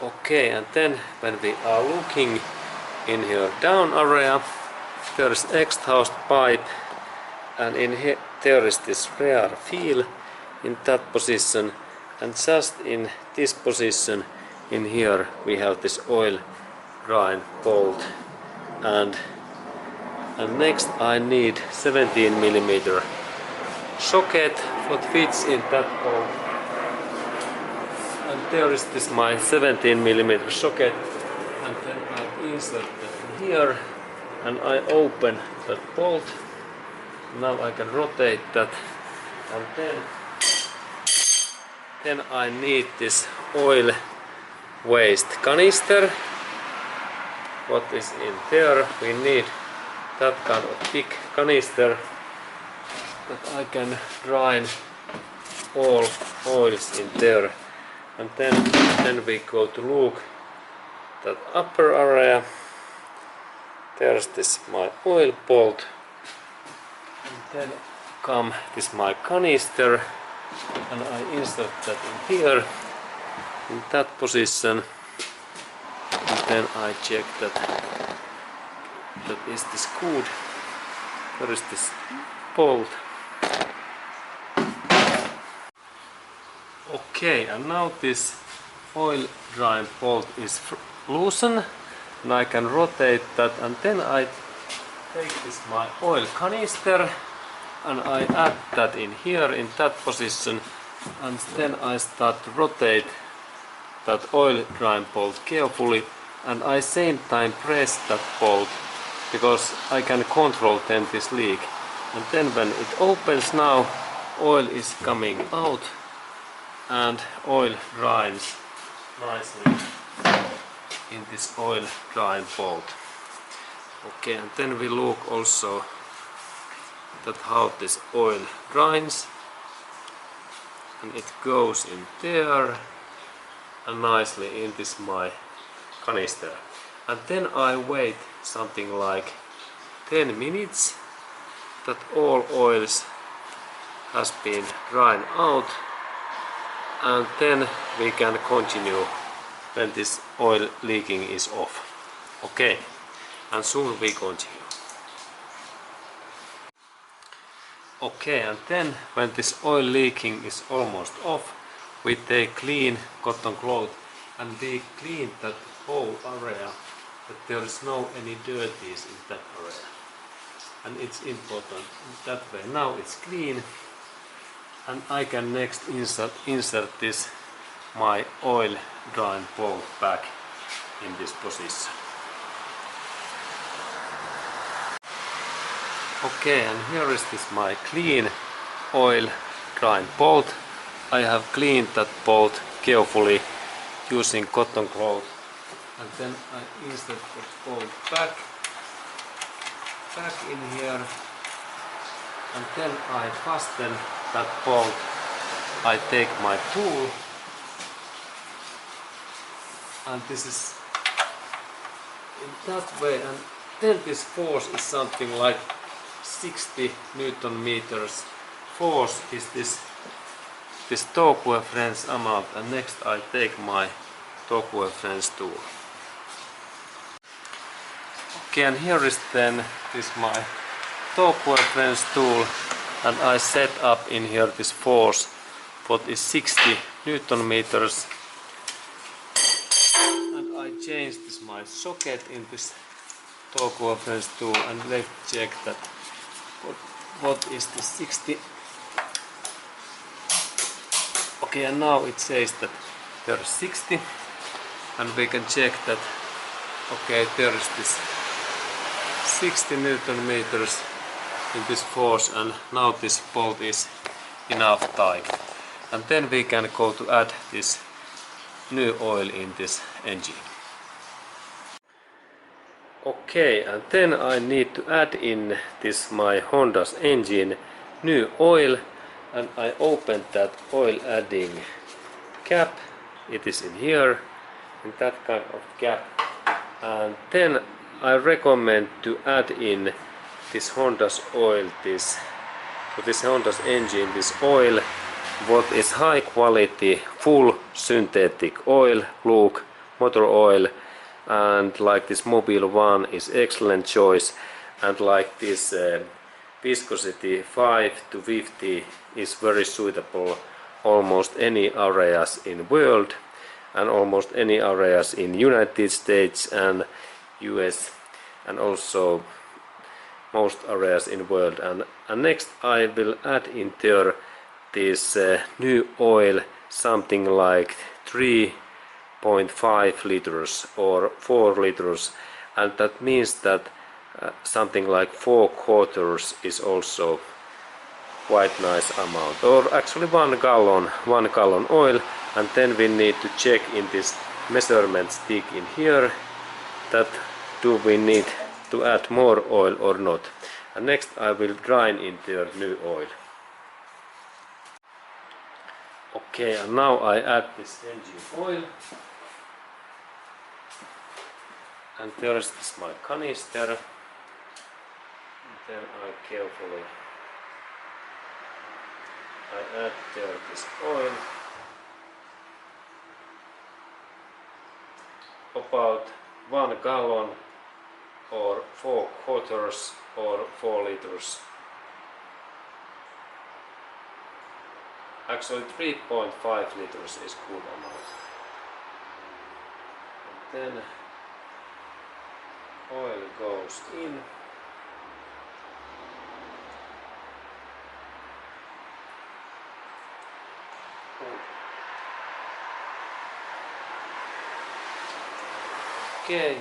Okay, and then when we are looking in here down area, there is exhaust pipe, and in here there is this rear wheel in that position, and just in this position in here we have this oil drain bolt, and next I need 17mm socket what fits in that bolt, and there is this my 17mm socket, and then I insert that in here and I open that bolt. Now I can rotate that, and then I need this oil waste canister. What is in there? We need that kind of big canister that I can drain all oils in there, and then we go to look that upper area. There's this my oil bolt, and then come this my canister, and I insert that in here in that position, and then I check that is this good. There is this bolt. Okay, and now this oil drain bolt is loosened, and I can rotate that, and then I take this my oil canister and I add that in here in that position, and then I start to rotate that oil drain bolt carefully, and I same time press that bolt because I can control then this leak, and then when it opens now, oil is coming out and oil drains nicely in this oil drain bolt. Okay, and then we look also that how this oil drains, and it goes in there and nicely in this my canister, and then I wait something like 10 minutes that all oils has been drained out, and then we can continue when this oil leaking is off. Okay, and soon we continue. Okay, and then when this oil leaking is almost off, we take clean cotton cloth and we clean that whole area, that there is no any dirties in that area, and it's important that way. Now it's clean, and I can next insert this my oil drain bolt back in this position. Okay, and here is this my clean oil drain bolt. I have cleaned that bolt carefully using cotton cloth, and then I insert the bolt back in here, and then I fasten that bolt. I take my tool, and this is in that way, and then this force is something like 60 Newton meters. Force is this torque French amount, and next I take my torque French tool. Okay, and here is then this my torque French tool, and I set up in here this force what is 60 Newton meters, and I change this my socket in this torque French tool, and let's check that what is the 60. Okay, and now it says that there is 60, and we can check that. Okay, there is this 60 Newton meters in this force, and now this bolt is enough tight, and then we can go to add this new oil in this engine. Okay, and then I need to add in this my Honda's engine new oil, and I open that oil adding cap. It is in here, in that kind of cap, and then I recommend to add in this Honda's oil, this Honda's engine, this oil what is high quality full synthetic oil. Look motor oil, and like this Mobile 1 is excellent choice, and like this viscosity 5 to 50 is very suitable almost any areas in world and almost any areas in United States and US, and also most areas in world. And next I will add in there this new oil, something like 3.5 liters or 4 liters, and that means that something like 4 quarters is also quite nice amount, or actually 1 gallon oil. And then we need to check in this measurement stick in here that do we need to add more oil or not. And next I will drain in there new oil. Okay, and now I add this engine oil, and there is this my canister, and then I carefully add there this oil, about 1 gallon or 4 quarters or 4 liters. Actually 3.5 liters is good amount. And then oil goes in. Okay,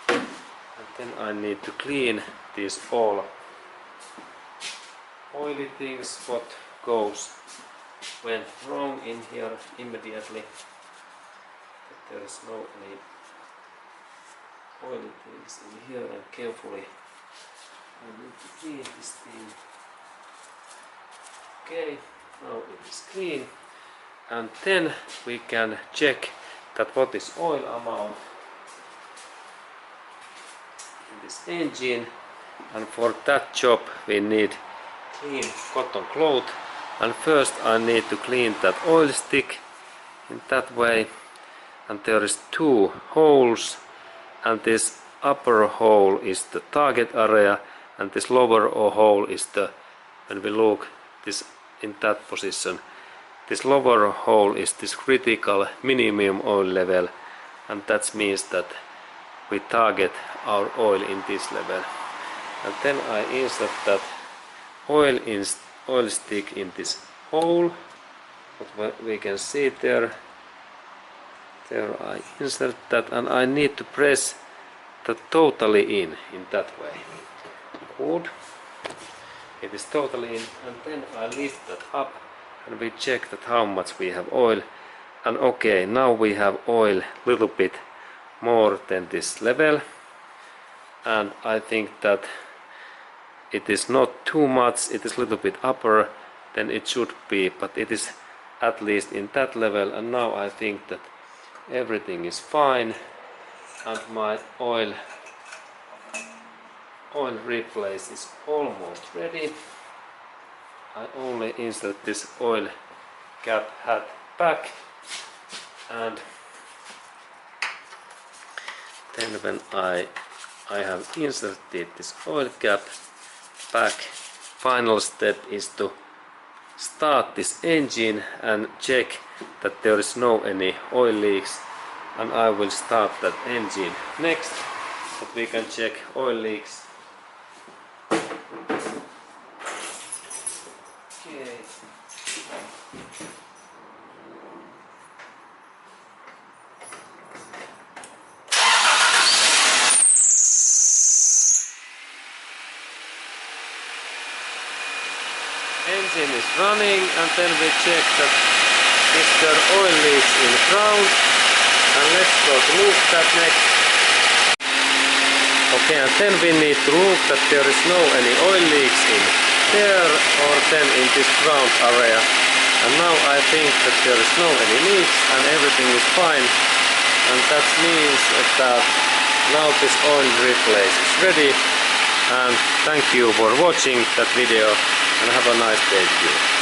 and then I need to clean these all oily things what went wrong in here immediately, that there is no any oily things in here, and carefully I need to clean this thing. Okay, now it is clean, and then we can check that what is oil amount in this engine, and for that job we need clean cotton cloth. And first I need to clean that oil stick in that way, and there is 2 holes, and this upper hole is the target area, and this lower hole is the, when we look this in that position, this lower hole is this critical minimum oil level, and that means that we target our oil in this level. And then I insert that oil stick in this hole, what we can see there. There I insert that, and I need to press that totally in that way. Good. It is totally in, and then I lift that up and we check that how much we have oil. And okay, now we have oil little bit more than this level, and I think that it is not too much, it is a little bit upper than it should be, but it is at least in that level. And now I think that everything is fine, and my oil replace is almost ready. I only insert this oil cap hat back, and then when I have inserted this oil cap back, final step is to start this engine and check that there is no any oil leaks, and I will start that engine next, that we can check oil leaks. Okay. Engine is running, and then we check that if there are oil leaks in the ground, and let's go to look that next. Okay, and then we need to look that there is no any oil leaks in there or then in this ground area. And now I think that there is no any leaks and everything is fine, and that means that now this oil replace is ready. And thank you for watching that video, and have a nice day to you.